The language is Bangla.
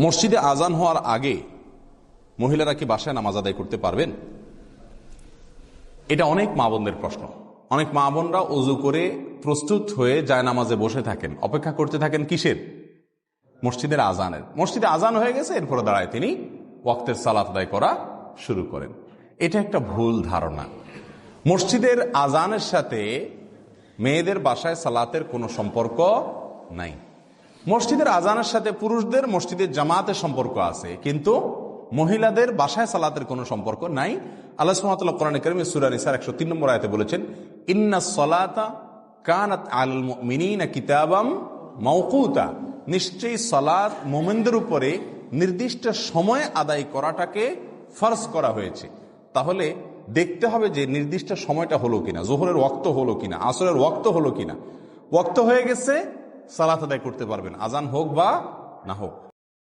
মসজিদে আজান হওয়ার আগে মহিলারা কি বাসায় নামাজ আদায় করতে পারবেন? এটা অনেক মা বোনদের প্রশ্ন। অনেক মা বোনরা ওযু করে প্রস্তুত হয়ে যায় নামাজে বসে থাকেন, অপেক্ষা করতে থাকেন কিসের? মসজিদের আজানের। মসজিদে আজান হয়ে গেছে, এরপরে দাঁড়ায় তিনি ওয়াক্তের সালাত আদায় করা শুরু করেন। এটা একটা ভুল ধারণা। মসজিদের আজানের সাথে মেয়েদের বাসায় সালাতের কোনো সম্পর্ক নাই। মসজিদের আজানের সাথে পুরুষদের মসজিদের জামাতের সম্পর্ক আছে, কিন্তু মহিলাদের বাসায় সালাতের কোনো সম্পর্ক নাই। আল্লাহ সুবহানাহু ওয়া তাআলা কোরআনে কারীমে সূরা নিসার 103 নম্বর আয়াতে বলেছেন, ইন্নাস সালাতা কানাত আলাল মুমিনিনা কিতাবাম মাওকুতা, নিশ্চয়ই সালাত মুমিনদের উপরে নির্দিষ্ট সময় আদায় করাটাকে ফরজ করা হয়েছে। তাহলে দেখতে হবে যে নির্দিষ্ট সময়টা হলো কিনা, যোহরের ওয়াক্ত হলো কিনা, আসরের ওয়াক্ত হলো কিনা। ওয়াক্ত হয়ে গেছে, সালাত আদায় করতে পারবেন, আজান হোক বা না হোক।